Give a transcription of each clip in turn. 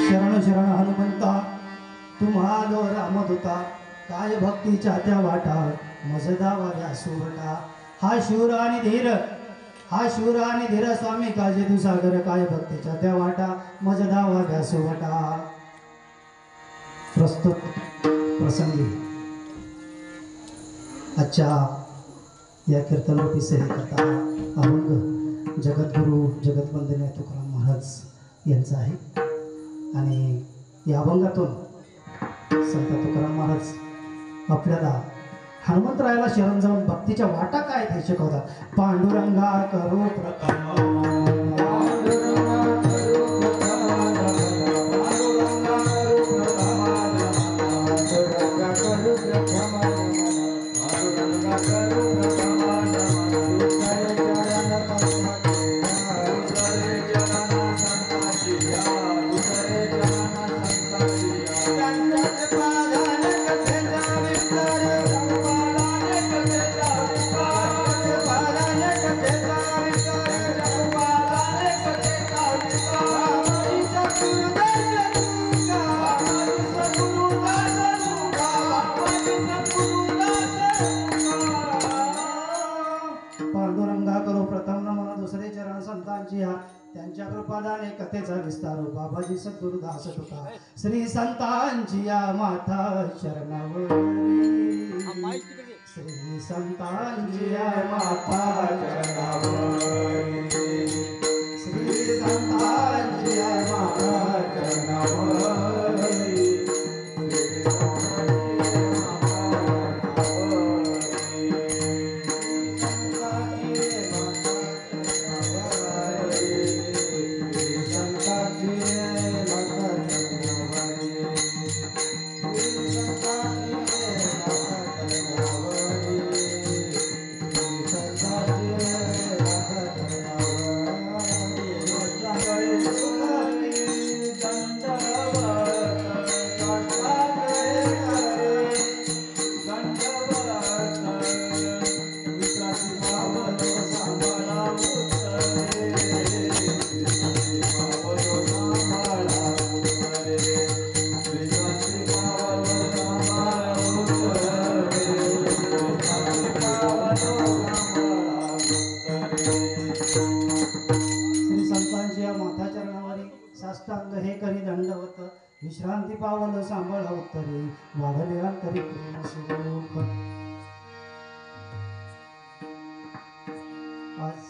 शरण शरण हनुमंता तुम्हालो रामदूता काय भक्तीच्या त्या वाटा मजदा वाऱ्या सुवटा हा शूर आणि धीर स्वामी काजे तू सागर काय भक्तीच्या त्या वाटा मजदा वाऱ्या सुवटा। प्रस्तुत प्रसंगी आजच्या या कीर्तनरूपी सेवेकरता अभंग जगद्गुरु जगतवंदनीय तुकाराम महाराज यांचा आहे आणि या अभंगातून संत तुकाराम महाराज आपल्याला हनुमंतरायाला शरण जाऊन भक्तीच्या वाटा काय ते शिकवतात। पांडुरंगा करो प्रथम त्यांच्या कृपादाने कथेचा विस्तार बाबाजी सद्गुरुदास तुका श्री संतांची या माथा शरणावरी श्री संतांची या माथा शरणावरी श्री संतांची या माथा शरणावरी हे करी दंडवत विश्रांती पावल सांभाळा उत्तरे वाढले अंतरी प्रेम सुख। आज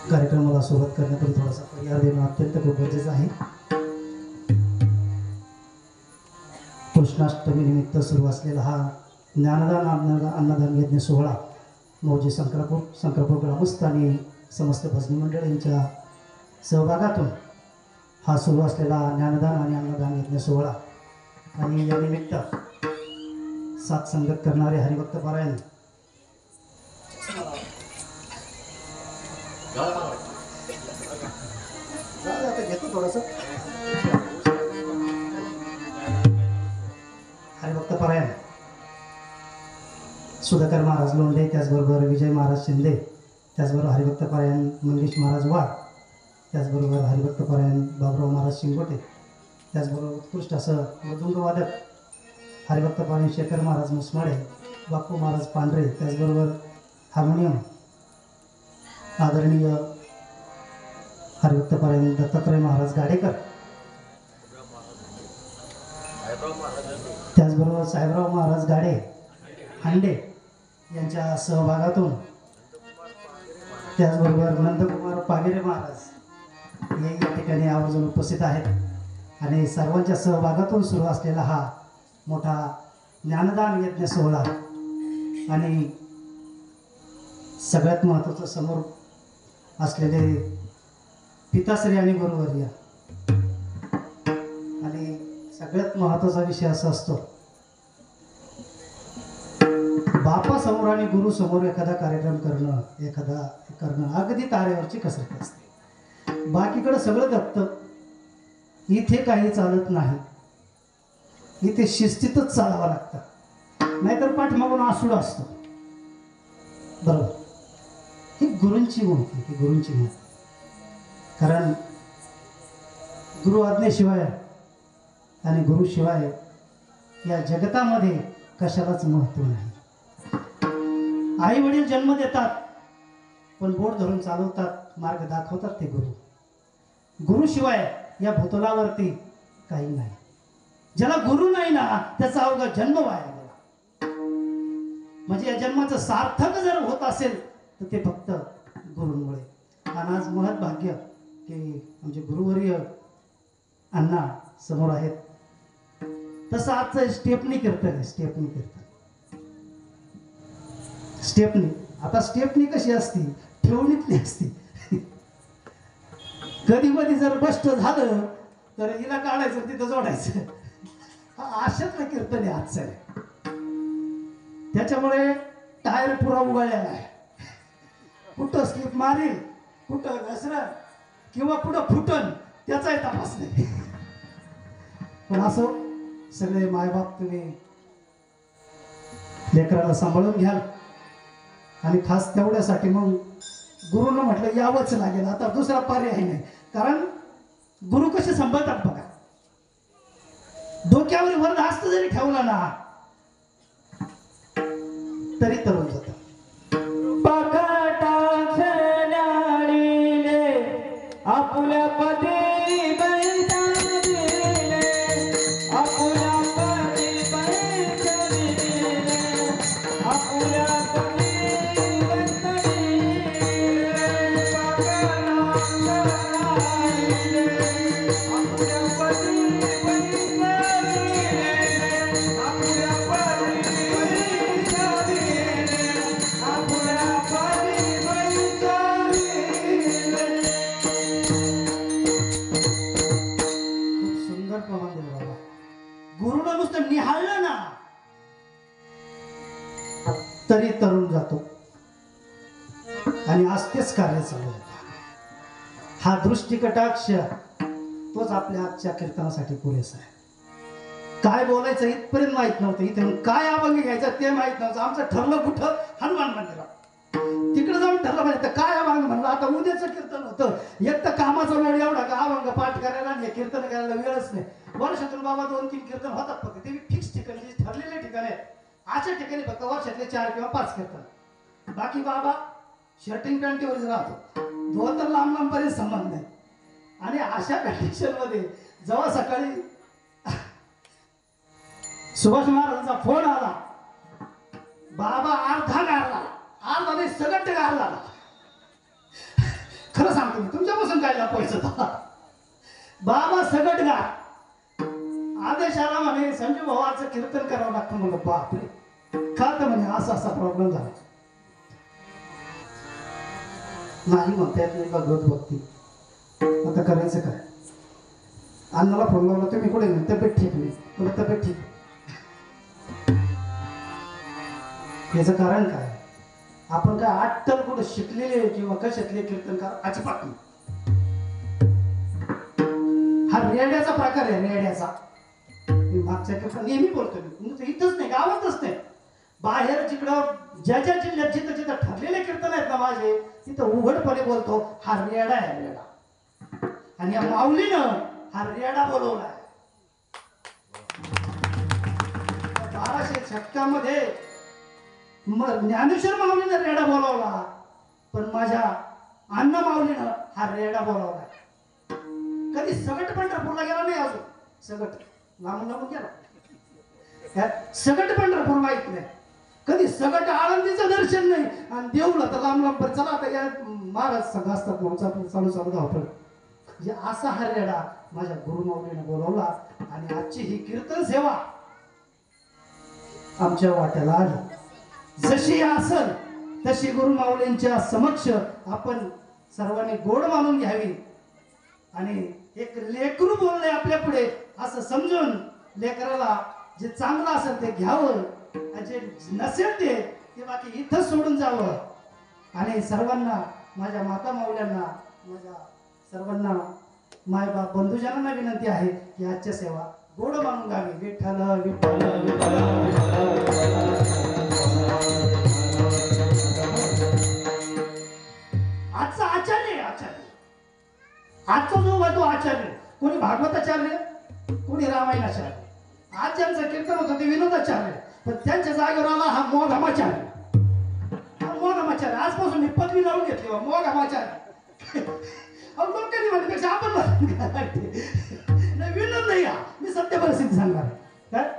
कार्यक्रमाला सुरुवात करण्यापूर्वी थोडासा पर्याय देणं अत्यंत खूप गरजेचं आहे। कृष्णाष्टमी निमित्त सुरू असलेला हा ज्ञानदान अन्नदान यज्ञ सोहळा मौजे संक्रपूर ग्रामस्थ आणि समस्त भजनी मंडळ यांच्या सहभागातून हा सुरू असलेला ज्ञानदान आणि अन्नदान यज्ञ सोहळा आणि या निमित्त साथ संगत करणारे हरिभक्त पारायण हरिभक्त पारायण सुधाकर महाराज लोंढे, त्याचबरोबर विजय महाराज शिंदे, त्याचबरोबर हरिभक्त पारायण मंगेश महाराज वाड, त्याचबरोबर हरिभक्त पारायण बाबुराव महाराज शिंगोटे, त्याचबरोबर उत्कृष्ट असं मृदुंगवादक हरिभक्त पारायण शेखर महाराज मुसमाळे, बापू महाराज पांढरे, त्याचबरोबर हार्मोनियम आदरणीय हरिभक्त पारायण दत्तात्रय महाराज गाडेकर, त्याचबरोबर साहेबराव महाराज गाडे हांडे यांच्या सहभागातून, त्याचबरोबर नंदकुमार पागिरे महाराज हे या ठिकाणी आवर्जून उपस्थित आहेत आणि सर्वांच्या सहभागातून सुरू असलेला हा मोठा ज्ञानदान यज्ञ सोहळा आणि सगळ्यात महत्त्वाचं समोर असलेले पिताश्री आणि गुरुवर्य आणि सगळ्यात महत्त्वाचा विषय असा असतो बापासमोर आणि गुरुसमोर एखादा कार्यक्रम करणं अगदी तारेवरची कसरत असते। बाकीकडे सगळं दत्त, इथे काही चालत नाही, इथे शिस्तीतच चालावं लागतं, नाहीतर पाठमागून आसूड असतो। बरोबर, ही गुरूंची मूर्ती, ही गुरूंची मूर्ती। कारण गुरु आज्ञेशिवाय आणि गुरुशिवाय या जगतामध्ये कशालाच महत्त्व नाही. आई वडील जन्म देतात पण बोट धरून चालवतात, मार्ग दाखवतात ते गुरु. गुरुशिवाय या भूतलावरती काही नाही. ज्याला गुरु नाही ना त्याचा अवघा जन्म वाया गेला. म्हणजे या जन्माचं सार्थक जर होत असेल तर ते फक्त गुरुंमुळे. आणि आज महत् भाग्य की आमचे गुरुवर्य अण्णा समोर आहेत. तसं आजचं स्टेपनी कीर्तन आहे. स्टेपनी कीर्तन, स्टेपनी. आता स्टेपनी कशी असती, ठेवणीतली असती. कधी कधी जर बस्ट झालं तर हिला काढायचं तिथं जोडायचं. अशातलं कीर्तन आहे आजचं. त्याच्यामुळे टायर पुरा उगाळलेला आहे. कुठं स्लिप मारील, कुठं घसरल किंवा कुठं फुटन त्याचाही तपास नाही. पण असो, सगळे मायबाप तुम्ही लेकराला सांभाळून घ्याल. आणि खास तेवढ्यासाठी मग गुरुनं म्हटलं यावंच लागेल. आता दुसरा पर्याय नाही. कारण गुरु कसे सांभाळतात बघा. डोक्यावर वर हस्त जरी ठेवला ना तरी तरुण जात. आपल्या पदी गुरुनं नुसतं निहाळलं ना तरी तरुण जातो. आणि आज तेच कार्य चालू आहे. हा दृष्टी कटाक्ष तोच आपल्या आजच्या कीर्तनासाठी पुरेसा आहे. काय बोलायचं इथपर्यंत माहित नव्हतं. इथे काय अभंग घ्यायचा ते माहित नव्हतं. आमचं ठरलं कुठं, हनुमान मंदिरात. तिकडे जाऊन ठरलं पाहिजे काय अभंग म्हणलं. आता उद्याचं कीर्तन होतं. एक तर कामाचा वेळ एवढा का अभंग पाठ करायला आणि कीर्तन करायला वेळच नाही. वर्षातून बाबा 2-3 कीर्तन होतात फक्त. ते फिक्स ठिकाणी ठरलेले ठिकाणी आहेत. अशा ठिकाणी फक्त वर्षातले 4 किंवा 5 कीर्तन. बाकी बाबा शर्टिंग पॅन्टीवरच राहतो. धोतर लांब लांबपर्यंत संबंध नाही. आणि अशा कंडिशन मध्ये जेव्हा सकाळी सुभाष महाराजांचा फोन आला, बाबा अर्धा गारला, अर्धा नाही सगट गारला. खरं सांगतो मी, तुमच्यापासून काय लपवायचं. बाबा सगट गार. आदेश आला म्हणे संजू भावाचं कीर्तन करावं लागतं. म्हणलं बापरे का? तर म्हणे असा असा प्रॉब्लेम झाला. नाही म्हणतात नाही भगवत भक्ती. आता करायचं काय? अण्णाला फोन लावला, तुम्ही कुठे नाही? तब्येत ठीक नाही. तुला तब्येत ठीक. याचं कारण काय? आपण काय अट्टल कुठं शिकलेले किंवा कशातले कीर्तनकार अजिबात नाही. हा रेड्याचा प्रकार आहे. रेड्याचा मी मागच्या कीर्तन नेहमी बोलतो मी. इथंच नाही, गावातच नाही, बाहेर जिकडं ज्या ज्या जिल्ह्यात जिथं जिथं ठरलेले कीर्तन आहेत ना माझे, तिथं उघडपणे बोलतो हा रेडा आहे. रेडा. आणि या माऊलीनं हा रेडा बोलवलाय. 1200 मध्ये ज्ञानेश्वर माऊलीनं रेडा बोलावला. पण माझ्या अण्णा माऊलीनं हा रेडा बोलावलाय. कधी सगट पंढरपूरला गेला नाही अजून. सगट लांबून लांबून गेला. सगट पंढरपूर माहित नाही. कधी सगट आळंदीचं दर्शन नाही. आणि देऊला तर लांब लांब. चला आता या महाराज संघ असतात म्हणून चालू धावपळ. म्हणजे असा हा रेडा माझ्या गुरुमाऊलीनं बोलावला. आणि आजची ही कीर्तन सेवा आमच्या वाट्याला आली. जशी असल तशी गुरुमाऊलींच्या समक्ष आपण सर्वांनी गोड मानून घ्यावी. आणि एक लेकरू बोलले आपल्या पुढे असं समजून लेकराला जे चांगलं असेल ते घ्यावं. जे नसेल ते बाकी इथं सोडून जावं. आणि सर्वांना, माझ्या माता माऊल्यांना, माझ्या सर्वांना मायबाप बंधुजनांना विनंती आहे की आजच्या सेवा गोड मानून गावी. विठ्ठल विठ्ठल विठ्ठल. आजचा आचार्य, आचार्य आजचा जो आहे तो आचार्य. कोणी भागवताचार्य, कोणी रामायणाचार्य. आज ज्यांचं कीर्तन होतं ते विनोदाचार्य, पण त्यांच्या जागेवर आला हा मोघमाचार्य. हा मोघमाचार्य आजपासून मी पदवी लावून घेतली बा, मोघमाचार्य. अहो लोकांनी म्हणण्यापेक्षा आपण नाही, विनोद नाही हा, मी सत्य परिस्थिती सांगणार. काय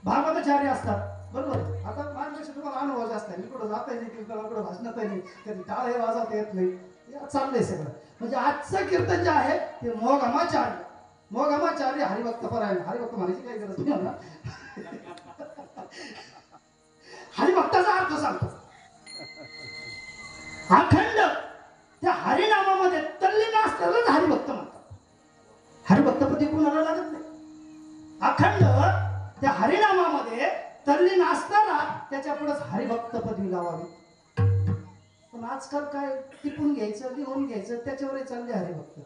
भागवताचार्य असतात बरोबर. आता माझ्यापेक्षा तुम्हाला अनुभव जास्त आहे. मी कुठं जाता नाही, कीर्तनाला कुठं भाषणातही नाही, कधी टाळ हे वाजवता येत नाही, चाललंय सगळं. म्हणजे आजचं कीर्तन जे आहे ते मोघमाचार्य. मोघमाचार्य हरिभक्त परायण. हरिभक्त म्हणायची काही गरज नाही मला. हरिभक्ताचा अर्थ सांगतो. अखंड त्या हरिनामामध्ये तल्लीन असलेलंच हरिभक्त म्हणतात. हरिभक्तपदी कुणाला लागत नाही. अखंड त्या हरिनामामध्ये तल्लीन असताना त्याच्या पुढेच हरिभक्त पदवी लावावी. पण आजकाल काय टिपून घ्यायचं, लिहून घ्यायचं, त्याच्यावरही चालले हरिभक्त.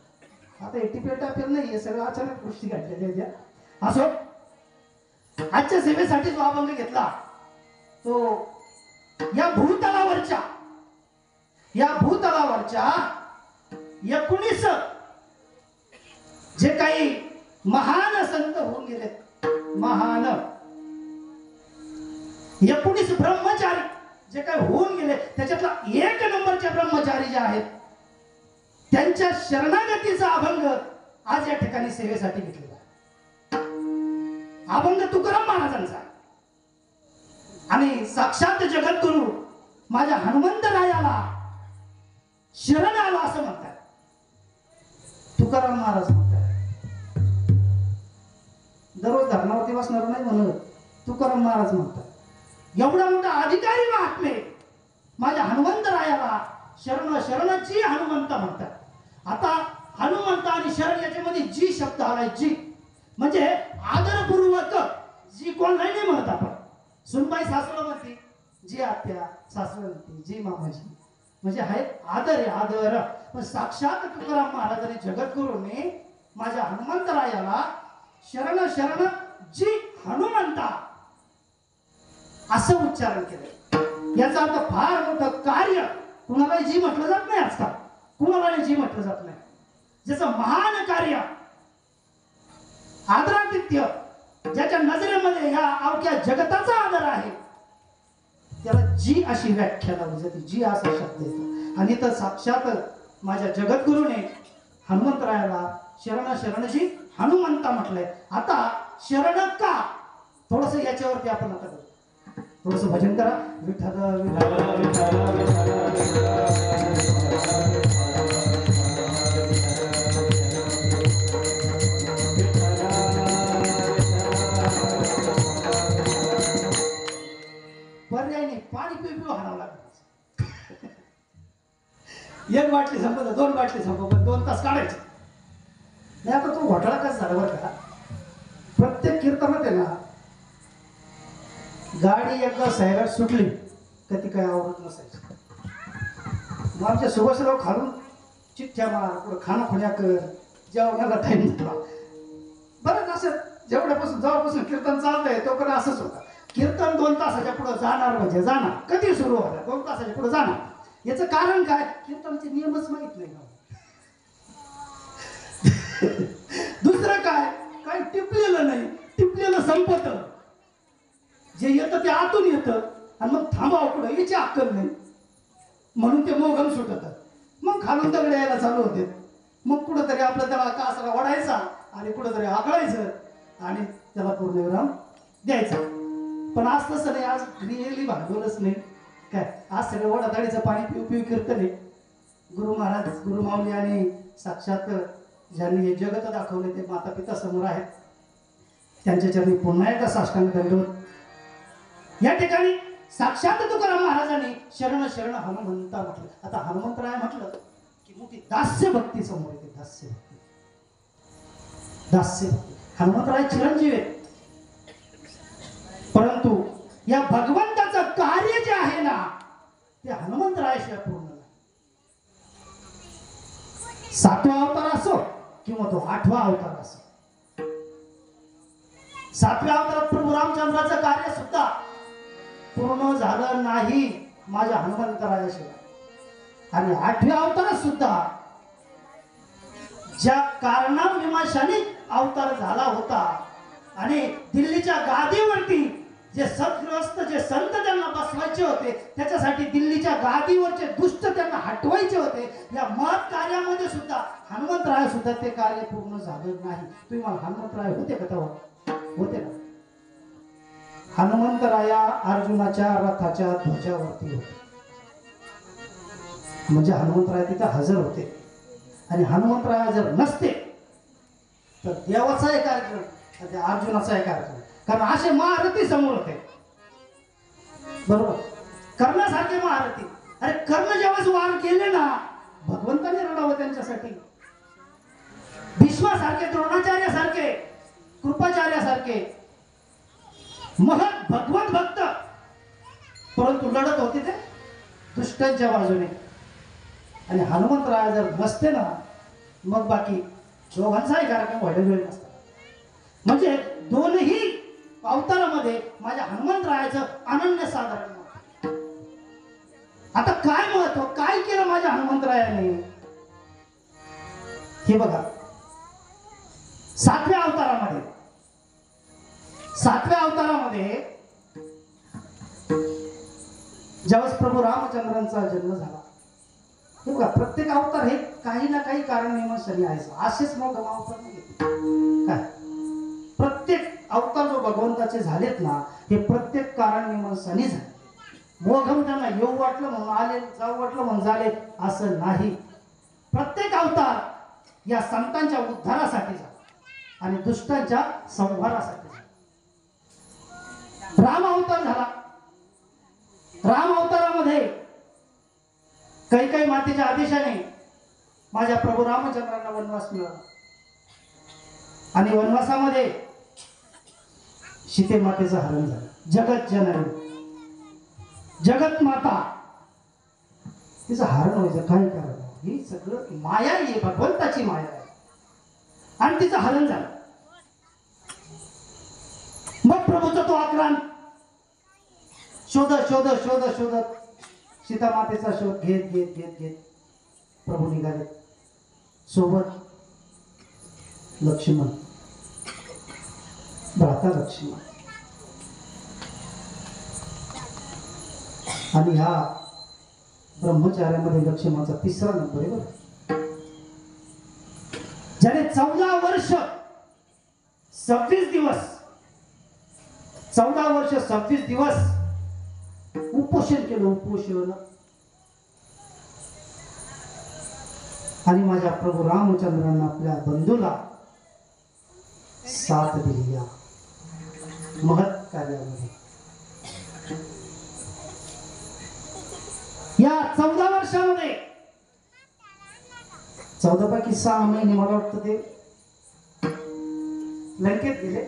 आता हे टिपेल टापेल नाही, हे सगळं अचानक गोष्टी घडलेल्या त्या. असो, आजच्या सेवेसाठी जो अभंग घेतला तो या भूतलावरच्या 19 जे काही महान संत होऊन गेलेत, महान 19 ब्रह्मचारी जे काही होऊन गेले, त्याच्यातला 1 नंबरचे ब्रह्मचारी जे आहेत त्यांच्या शरणागतीचा अभंग आज या ठिकाणी सेवेसाठी घेतलेला आहे. अभंग तुकाराम महाराजांचा आणि साक्षात जगद्गुरु माझ्या हनुमंतरायाला शरण आला असं म्हणतात. तुकाराम महाराज म्हणतात. दररोज धरणावरती बसणार नाही म्हणून तुकाराम महाराज म्हणतात. एवढा मोठा अधिकारी महात्मे माझ्या हनुमंतरायाला शरणची हनुमंत म्हणतात. आता हनुमंत आणि शरण याच्यामध्ये जी शब्द आलाय, जी म्हणजे आदरपूर्वक. जी कोण नाही म्हणत आपण. सुनबाई सासरा म्हणते जी आत्या, सासरा म्हणते जी मामाजी, म्हणजे आहे आदर आहे, आदर. पण साक्षात तुकाराम महाराजांनी जगद्गुरूने माझ्या हनुमंतरायाला शरण जी हनुमंता असं उच्चारण केलं. याचा अर्थ फार मोठं कार्य. कुणालाही जी म्हटलं जात नाही आजकाल, कुणालाही जी म्हटलं जात नाही. ज्याचं महान कार्य, आदरातिथ्य, ज्याच्या नजरेमध्ये या अवघ्या जगताचा आदर आहे, त्याला जी अशी व्याख्या लावली जाते. जी असा शब्द येतो. आणि तर साक्षात माझ्या जगद्गुरूने हनुमंतरायाला शरणजी हनुमंता म्हटलंय. आता शरण का, थोडस याच्यावरती आपण आता करू. थोडस भजन करा. विठ्ठल पर्याय नाही, पाणी पिऊ हाणावं लागतं. 1 बाटली संपत, 2 बाटली संपत, 2 तास काढायचे नाही. आता तो घोटाळा कसा झाला बरं का. प्रत्येक कीर्तनात आहे ना, गाडी एकदा सैराट सुटली का ती काय आवडत नसायची. मग आमच्या सुभाषराव खालून चिठ्ठ्या मार, पुढं खानाखुण्या कर, जेवणाला टाइम झाला. बरं असं जेवढ्यापासून कीर्तन चालतंय तोपर्यंत असंच होतं. कीर्तन 2 तासाच्या पुढे जाणार म्हणजे जाणार. कधी सुरू होणार, 2 तासाच्या पुढे जाणार. याचं कारण काय, कीर्तनचे नियमच माहित नाही. दुसरं काय टिपलेलं नाही, टिपलेलं संपत. जे येतं ते आतून येतं आणि मग थांबावं कुठं याची अक्कल नाही. म्हणून ते मोगम सुटत. मग खालून दगड यायला चालू होते. मग कुठंतरी आपलं त्याला कासरा ओढायचा आणि कुठंतरी आकळायचं आणि त्याला पूर्णविराम द्यायचा. पण आज तसं नाही. आज रिअली भांडवलच नाही काय. आज सगळं वडादाडीचं पाणी पिऊ पिऊ कीर्तन आहे. गुरु महाराज, गुरु माऊली आणि साक्षात ज्यांनी हे जगत दाखवले ते माता पिता समोर आहेत. त्यांच्या चरणी पुन्हा एकदा साष्टांग दंडवत. या ठिकाणी साक्षात तुकाराम महाराजांनी शरण हनुमंता म्हटलं. आता हनुमंतराय म्हटलं की मोठी दास्य भक्ती समोर येते. दास्य भक्ती. हनुमंतराय चिरंजीव आहेत, परंतु या भगवंताचं कार्य जे आहे ना ते हनुमंतरायाशिवाय पूर्ण नाही. 7वा अवतार असो किंवा तो 8वा अवतार असो. 7व्या अवतारात प्रभू रामचंद्राचं कार्य सुद्धा पूर्ण झालं नाही माझ्या हनुमंतरायाशिवाय. आणि 8व्या अवतारात सुद्धा ज्या कारणाविमाशाने अवतार झाला होता आणि दिल्लीच्या गादीवरती जे सद्ग्रस्त जे संत त्यांना बसवायचे होते, त्याच्यासाठी दिल्लीच्या गादीवरचे दुष्ट त्यांना हटवायचे होते, या महत् कार्यामध्ये सुद्धा हनुमंतराय सुद्धा ते कार्य पूर्ण झालं नाही. तुम्ही मला हनुमंतराय होते का तेव्हा? होते ना? हनुमंतराया अर्जुनाच्या रथाच्या ध्वजावरती होते, म्हणजे हनुमंतराय तिथे हजर होते. आणि हनुमंतराय जर नसते तर देवाचा एक कार्यक्रम, त्या अर्जुनाचा एक कार्यक्रम, कारण असे महारथी समोर होते, बरोबर, कर्णासारखे महारथी. अरे कर्ण जेव्हा वार केले ना, भगवंताने रडावं त्यांच्यासाठी. भीष्मासारखे, द्रोणाचार्यासारखे, कृपाचार्यासारखे महत् भगवत भक्त, परंतु लढत होते ते दुष्टांच्या बाजूने. आणि हनुमंतराय जर नसते ना, मग बाकी दोघांचाही कार्यक्रम व्हायला वेळ नसता. म्हणजे दोनही अवतारामध्ये माझ्या हनुमंतरायाचं अनन्य साधारण महत्व. आता काय महत्व, काय केलं माझ्या हनुमंतरायाने, हे बघा. सातव्या अवतारामध्ये ज्यावेळेस प्रभू रामचंद्रांचा जन्म झाला, हे बघा, प्रत्येक अवतार हे काही ना काही कारण नियमासाठी आहे. असेच मग अवतार नाही काय, प्रत्येक अवतार जो भगवंताचे झालेत ना, हे प्रत्येक कारण नियमासाठी झाले. मोघम त्यांना येऊ वाटलं म्हणून आले, जाऊ वाटलं म्हणून झाले, असं नाही. प्रत्येक अवतार या संतांच्या उद्धारासाठी झाला आणि दुष्टांच्या संहारासाठी झाला. राम अवतार झाला. राम अवतारामध्ये काही मातेच्या आदेशाने माझ्या प्रभू रामचंद्रांना वनवास मिळाला आणि वनवासामध्ये सीते मातेचं हरण झालं. जगत जननी, जगत माता, तिचं हरण व्हायचं काही कारण नाही. ही सगळं माया आहे, भगवंताची माया आहे, आणि तिचं हरण झालं. मग प्रभूचा तो आक्रांत शोधत सीता मातेचा शोध घेत प्रभू निघाले. सोबत लक्ष्मण, भ्राता लक्ष्मण. आणि ह्या ब्रह्मचार्यामध्ये लक्ष्मणाचा तिसरा नंबर आहे बरं. ज्याने 14 वर्ष 26 दिवस उपोषण केलं, उपोषण. आणि माझ्या प्रभू रामचंद्रांना, आपल्या बंधूला साथ दिली या महत् कार्यामध्ये. या 14 वर्षामध्ये 14 पैकी 6 महिने मला वाटतं ते लंकेत गेले.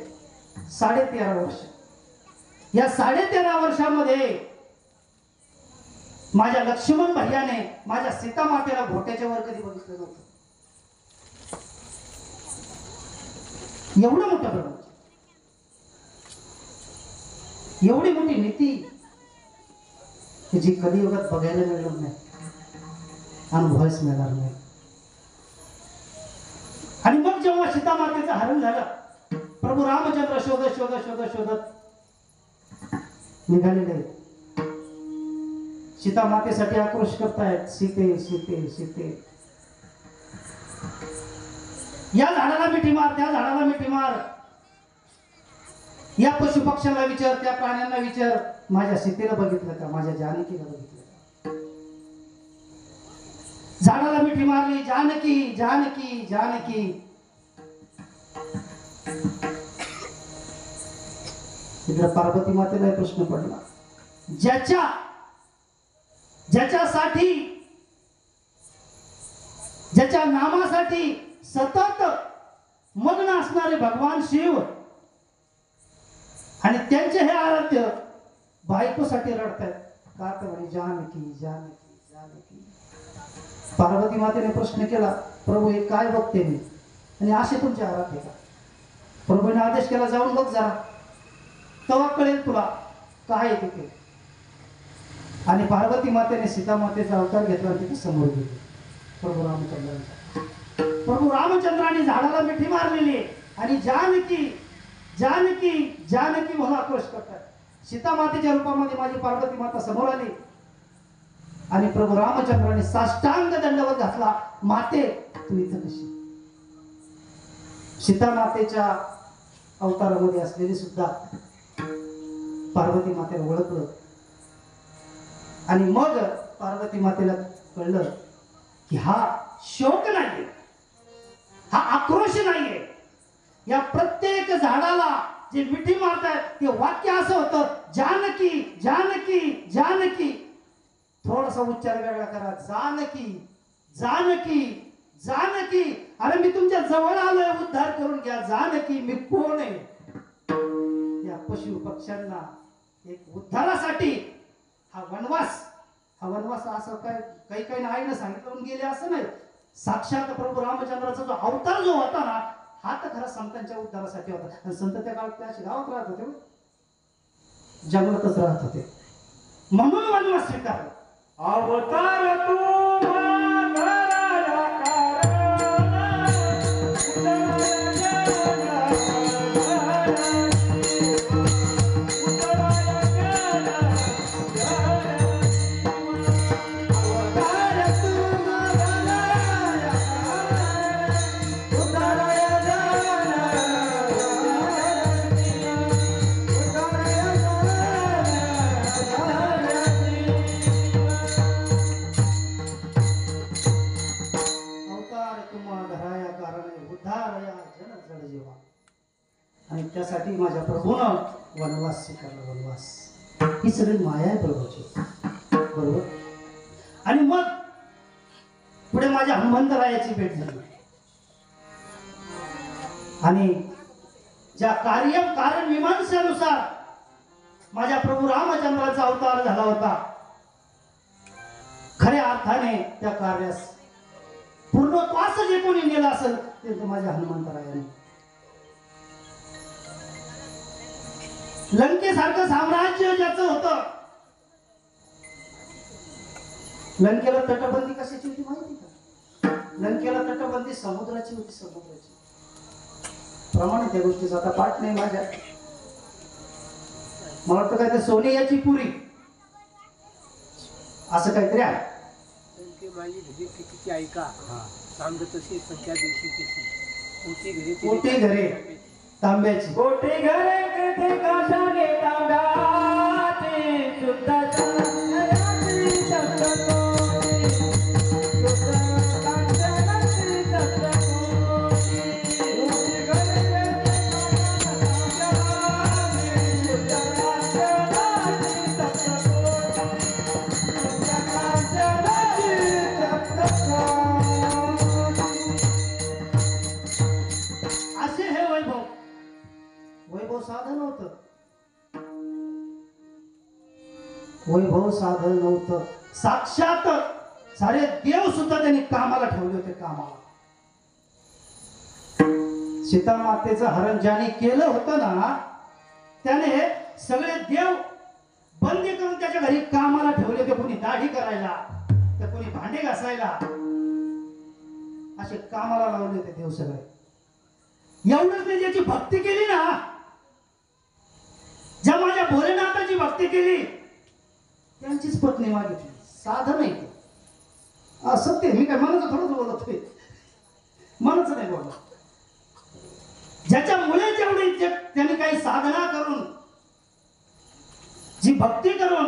13.5 वर्ष. या 13.5 वर्षामध्ये माझ्या लक्ष्मण भैयाने माझ्या सीता मातेला घोट्याच्या वर कधी बघितलं नव्हतं. एवढं मोठं प्रमाण, एवढी मोठी नीती जी कलियुगात बघायला मिळणार नाही, अनुभवायच मिळणार नाही. आणि मग जेव्हा सीता मातेचं हरण झालं, प्रभू रामचंद्र शोधत निघालेले सीता मातेसाठी आक्रोश करतायत. सीते, या झाडाला मिठी मार, त्या झाडाला मिठी मार, या पशु पक्ष्याला विचार, त्या प्राण्यांना विचार, माझ्या सीतेला बघितलं का, माझ्या जानकीला बघितलं का. झाडाला मिठी मारली, जानकी. इकडे पार्वती मातेला प्रश्न पडला. ज्याच्या नामासाठी सतत मग्न असणारे भगवान शिव आणि त्यांचे हे आराध्य बायकोसाठी रडतात का, तर म्हणे जानकी. पार्वती मातेने प्रश्न केला, प्रभू हे काय बघते मी, आणि असे तुमचे आराध्य का. प्रभूने आदेश केला, जाऊन बघ जरा, तेव्हा कळेल तुला काय आहे तिथे. आणि पार्वती मातेने सीता मातेचा अवतार घेतला आणि तिथे समोर गेली प्रभू रामचंद्रांचा. प्रभू रामचंद्राने झाडाला मिठी मारलेली आहे आणि जानकी जानकी जानकी म्हणून आक्रोश करतात। सीता मातेच्या रूपामध्ये माझी पार्वती माता समोर आली आणि प्रभू रामचंद्राने साष्टांग दंडवत घातला, माते तू इथं कशी? सीता मातेच्या अवतारामध्ये असलेली सुद्धा पार्वती मातेला ओळखलं आणि मग पार्वती मातेला कळलं की हा शोक नाहीये, हा आक्रोश नाहीये। या प्रत्येक झाडाला जे मिठी मारतात ते वाक्य असं होतं, जानकी जानकी जानकी। थोडासा उच्चार वेगळा करा, जानकी जानकी जानकी। अरे मी तुमच्या जवळ आलोय, उद्धार करून घ्या। जानकी मी कोण आहे? या पशु पक्ष्यांना एक उद्धारासाठी हा वनवास असं काय काही काही आईनं सांगितलं गेले असं नाही। साक्षात प्रभू रामचंद्राचा जो अवतार जो होता ना, हा तर खरा संतांच्या उद्धारासाठी होता। आणि संत त्या काळात त्या गावात राहत होते, जंगलातच राहत होते, म्हणून वनवास स्वीकारला। अवतार तू माधराया कारण, आणि त्यासाठी माझ्या प्रभूनं वनवास स्वीकारला। वनवास ही सगळी माया आहे प्रभूची, बरोबर। आणि मग पुढे माझ्या हनुमंतरायाची भेट झाली आणि ज्या कारण मीमांसेनुसार माझ्या प्रभू रामचंद्राचा अवतार झाला होता, खऱ्या अर्थाने त्या कार्यास पूर्णत्वास जे कोणी नेलं असेल ते माझ्या हनुमंतरायाने। लंकेसारखं साम्राज्य ज्याचं होतं, लंकेला तटबंदी कशाची होती माहिती का? लंकेला तटबंदी समुद्राची होती, समुद्राची। प्रमाणे त्या गोष्टीचा आता पाठ नाही माझ्या, मला वाटतं काय ते सोनियाची पुरी असं काहीतरी आहे। माझी किती ऐका सांगत तशी संख्या दिवशी कोटी घरे तांब्याची, कोटी घरे कथे काशाने तांब्याची, शुद्ध कांचनाची सप्तकोटी, शुद्ध कांचनाची सप्तकोटी। कोटी घरे कथे काशाने तांब्याची, शुद्ध कांचनाची सप्तकोटी, शुद्ध कांचनाची सप्तकोटी। असे हे वैभव साधन होतं, वैभव साधन नव्हतं। साक्षात सारे देव सुद्धा त्यांनी कामाला ठेवले होते, कामाला। सीता मातेचं हरण ज्याने केलं होतं ना, त्याने सगळे देव बंदी करून त्याच्या घरी कामाला ठेवले होते। कोणी दाढी करायला, तर कोणी भांडे घासायला, असे कामाला लावले होते देव सगळे। एवढंच नाही, ज्याची भक्ती केली ना, ज्या माझ्या भोलेनाथाची भक्ती केली त्यांचीच पत्नी मागितली। साधन आहे ते, सत्य। मी काय मनाचं थोडंच बोलतोय, मनाचं नाही बोलत। ज्याच्यामुळे जेवढी त्यांनी काही साधना करून, जी भक्ती करून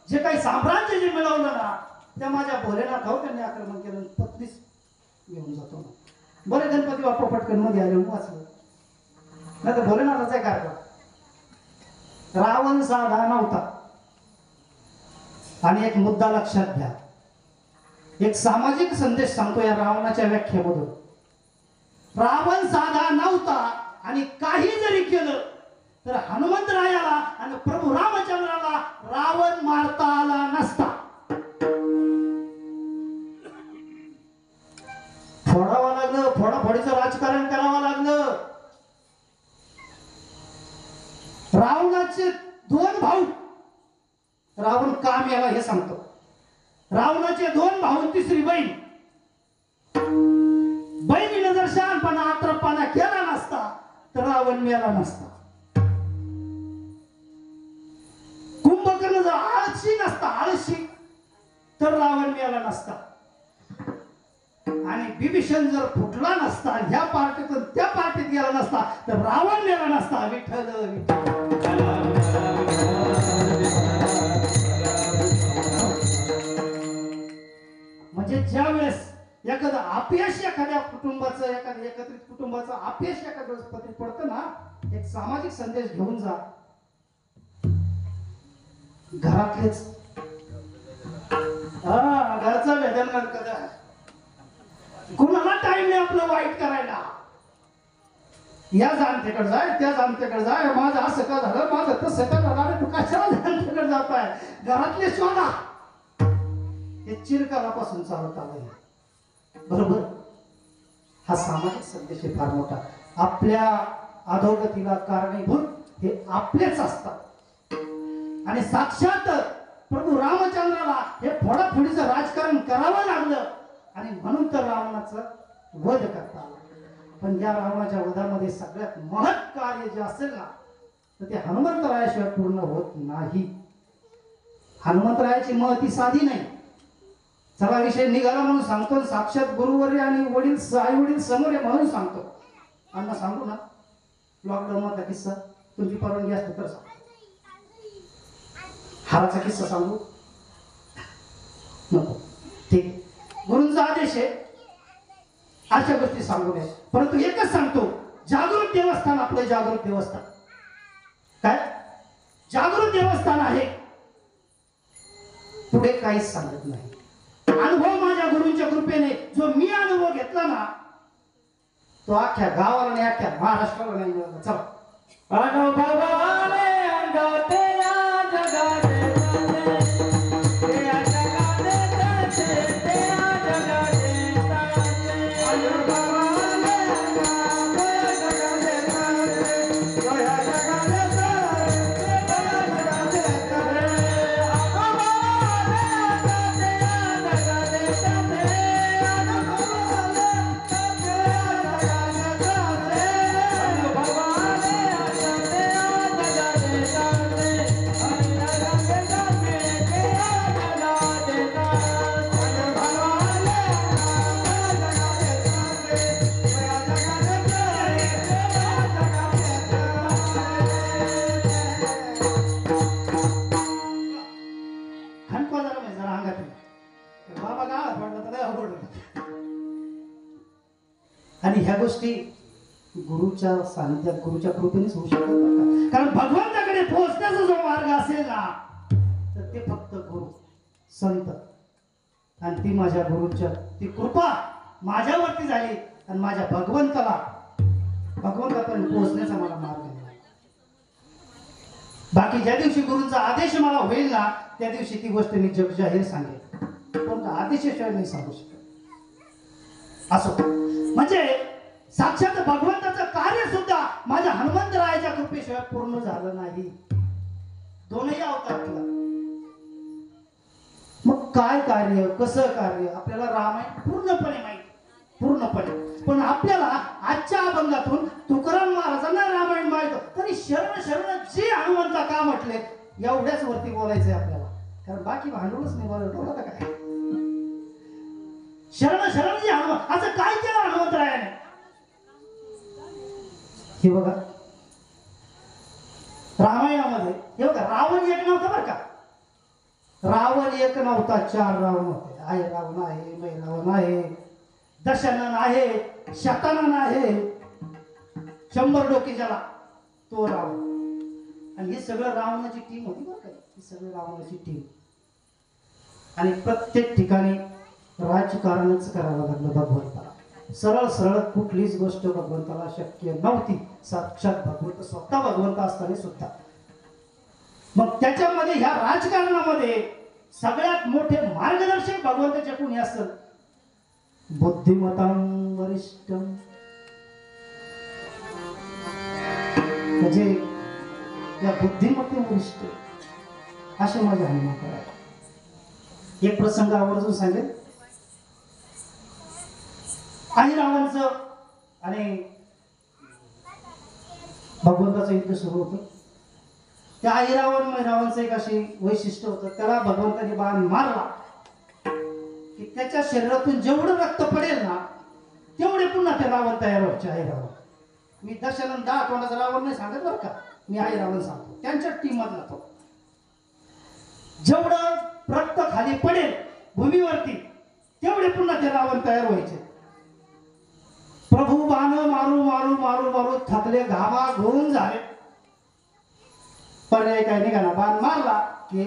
जे काही साम्राज्य जे मिळवलं ना, त्या माझ्या भोलेनाथावर त्यांनी आक्रमण केलं, पत्नीच घेऊन जातो ना। बरे गणपती बाप्पा पटकन मध्ये आले, वाचलं नाही तर भोलेनाथाचा कार्यक्रम। रावण साधा नव्हता। आणि एक मुद्दा लक्षात घ्या, एक सामाजिक संदेश सांगतो या रावणाच्या व्याख्येमधून। रावण साधा नव्हता आणि काही जरी केलं तर हनुमंतरायाला आणि प्रभू रामचंद्राला रावण मारता आला नसता। फोडावं लागलं, फोडाफोडीचं राजकारण करावं लागलं। रावणाचे दोन भाऊ, रावण का मेला हे सांगतो। रावणाचे दोन भाऊ, तिसरी बहीण जर शहाणपणा आत्रपणा केला नसता तर रावण मेला नसता. कुंभकर्ण जर आळशी नसता आळशी तर रावण मेला नसता. आणि बिभीषण जर फुटला नसता ह्या पार्टीतून त्या पार्टीत गेला नसता तर रावण मेला नसता. विठ्ठल म्हणजे ज्या वेळेस एखादं अपयश एखाद्या कुटुंबाचं एखाद्या एकत्रित कुटुंबाचं अपयश एखाद्या वेळेस पत्री पडतं ना, एक सामाजिक संदेश घेऊन जा. घरातलेच घरचा वेदना कदा कुणाला टाइम नाही आपलं वाईट करायला. या जाणतेकडे जाय त्या जाणतेकडे जाय, माझं असं का झालं माझं तसं का झालं, तू कशाला जाणतेकडे जाताय. घरातले शोधा. हे चिरकालापासून चालत आलंय. बरोबर. हा सामाजिक संदेश आहे फार मोठा. आपल्या अधोगतीला कारणीभूत हे आपलेच असतात. आणि साक्षात प्रभू रामचंद्राला हे फोडाफोडीचं राजकारण करावं लागलं आणि म्हणून तर रावणाचं वध करता आलं. पण या रावणाच्या वधामध्ये सगळ्यात महत् कार्य जे असेल ना तर ते हनुमंतरायाशिवाय पूर्ण होत नाही. हनुमंतरायाची महती साधी नाही. सगळा विषय निघाला म्हणून सांगतो. साक्षात गुरुवर्य आणि वडील आई वडील समोर आहे म्हणून सांगतो. अण्णा सांगू ना लॉकडाऊन मधला किस्सा, तुमची परवानगी असते तर सांग. हाराचा किस्सा सांगू नको? ठीक. गुरूंचा आदेश आहे अशा गोष्टी सांगू नये. परंतु एकच सांगतो, जागृत देवस्थान आपलं जागृत देवस्थान काय जागृत देवस्थान आहे. पुढे काहीच सांगत नाही. अनुभव माझ्या गुरूंच्या कृपेने जो मी अनुभव घेतला ना तो अख्ख्या गावाला आणि अख्ख्या महाराष्ट्राला नाही मिळाला. चला अनुभवाने अंगाते या जगाते ते या जगाते ते या जगाते अनुभवाने अंगाते जगाते या जगाते आणि ह्या गोष्टी गुरुच्या सानिध्यात गुरुच्या कृपेनेच होऊ शकतात. कारण भगवंताकडे पोहोचण्याचा जो मार्ग असेल ना तर ते फक्त गुरु संत आणि ती माझ्या गुरुच्या ती कृपा माझ्यावरती झाली आणि माझ्या भगवंतापर्यंत पोहोचण्याचा मला मार्ग मिळाला. बाकी ज्या दिवशी गुरूंचा आदेश मला होईल ना त्या दिवशी ती गोष्ट मी जग जाहीर सांगेन. पण आदेशाशिवाय नाही सांगू शकत. असो म्हणजे साक्षात भगवंताचं कार्य सुद्धा माझ्या हनुमंतरायाच्या कृपेशिवाय पूर्ण झालं नाही. दोनही अवतारातला मग काय कार्य कसं कार्य आपल्याला रामायण पूर्णपणे माहिती पूर्णपणे. पण आपल्याला आजच्या अभंगातून तुकाराम महाराजांना रामायण माहित तरी शरण शरण जे हनुमंता का म्हटले एवढ्याच वरती बोलायचंय आपल्याला. कारण बाकी भांडवलच नाही बोलत काय शरण शरण जे हनुमंत असं काय केलं हनुमंतरायाने. हे बघा रामायणामध्ये हे बघा रावण एक नव्हता बरं का. रावण एक नव्हता, 4 रावण होते. आहे रावण आहे, मै रावण आहे, दशनन आहे, शतानन आहे, 100 डोके ज्याला तो रावण. आणि हे सगळं रावणाची टीम होती बरं का. ही सगळी रावणाची टीम. आणि प्रत्येक ठिकाणी राजकारणच करावं लागलं भगवंताला. सरळ सरळ कुठलीच गोष्ट भगवंताला शक्य नव्हती. साक्षात भगवंत स्वतः भगवंत असताना सुद्धा. मग त्याच्यामध्ये ह्या राजकारणामध्ये सगळ्यात मोठे मार्गदर्शक भगवंताचे कोणी असत? बुद्धिमतां वरिष्ठ म्हणजे या बुद्धिमत्ते वरिष्ठ असे माझे हनुमान आहे. एक प्रसंग आवर्जून सांगेल. अहिरावणचं आणि भगवंताचं युद्ध सुरू होतं. त्या ऐरावण मैरावणचं एक अशी वैशिष्ट्य होतं, त्याला भगवंताने बाण मारला की त्याच्या शरीरातून जेवढं रक्त पडेल ना तेवढे पुन्हा ते रावण तयार व्हायचे. ऐरावण, मी दशानंद 10 तोंडाचा रावण नाही सांगत बरं का, मी ऐरावण सांगतो, त्यांच्या टीम मधला तो. जेवढं रक्त खाली पडेल भूमीवरती तेवढे पुन्हा ते रावण तयार व्हायचे. प्रभू बाण मारू मारू मारू मारू थकले, घामा घोळून झाले, पर्याय काय निघाला. बाण मारला की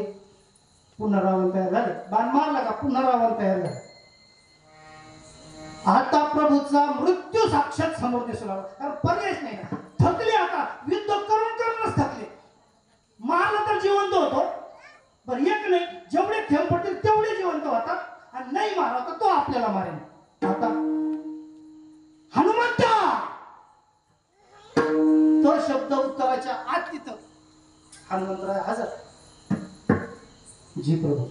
पुन्हा रावण तयार झाले, बाण मारला का पुन्हा रावण तयार झाले. आता प्रभूचा मृत्यू साक्षात समोर दिसू लागला, कारण पर्यायच नाही ना. थकले, आता युद्ध करून करूनच थकले. मारला तर जिवंत होतो, पण एक नाही, जेवढे थेंब पडतील तेवढे जिवंत होतात, आणि नाही मारला तर तो आपल्याला मारेल. आता हनुमंत तो शब्द उत्तराच्या आत तिथं हनुमंतराय हजर. जी प्रभू.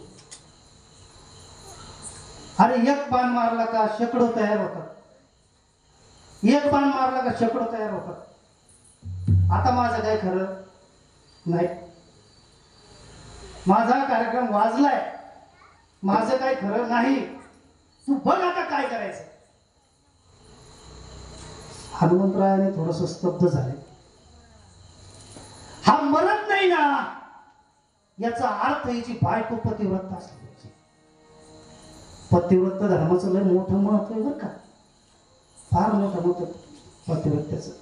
अरे एक बाण मारला का शेकडो तयार होतात, एक बाण मारला का शेकडो तयार होतात. आता माझं काय खरं नाही, माझा कार्यक्रम वाजलाय, माझं काय खरं नाही, तू बघ आता काय करायचं. हनुमंतरायाने थोडस स्तब्ध झाले. हा मरत नाही ना, याचा अर्थ याची बायको पतिव्रत असली पाहिजे. पतिव्रत धर्माचं लय मोठं महत्व आहे बरं का, फार मोठं महत्व पतिव्रतेचं.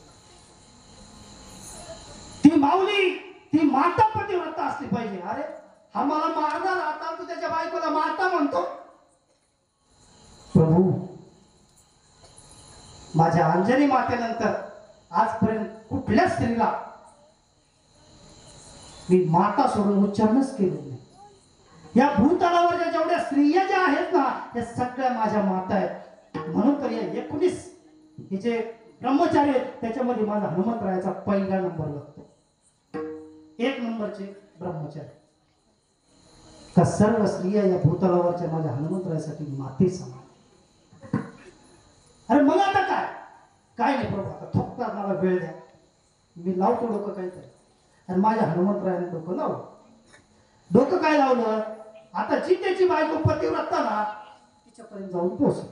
ती माऊली, ती माता पतिव्रत असली पाहिजे. अरे हा मला मारणार, आता तू त्याच्या बायकोला माता म्हणतो. प्रभू, माझ्या अंजनी मातेनंतर आजपर्यंत कुठल्या स्त्रीला मी माता सोडून उच्चारणच केले नाही. या भूतलावरच्या जेवढ्या स्त्रिया ज्या आहेत ना, त्या सगळ्या माझ्या माता आहेत. म्हणून तर या 19 हे जे ब्रह्मचारी आहेत त्याच्यामध्ये माझा हनुमंतरायाचा पहिला नंबर लागतो. 1 नंबरचे ब्रह्मचारी. त्या सर्व स्त्रिया या भूतलावरच्या माझ्या हनुमंतरायासाठी माते समान. अरे मग आता काय नाही प्रभू, आता थोपतात, मला वेळ द्या, मी लावतो डोकं काहीतरी. आणि माझ्या हनुमंतरायाने डोकं लावलं. डोकं काय लावलं, आता जी त्याची बायको पतिव्रता ना तिच्यापर्यंत जाऊन पोहोचले.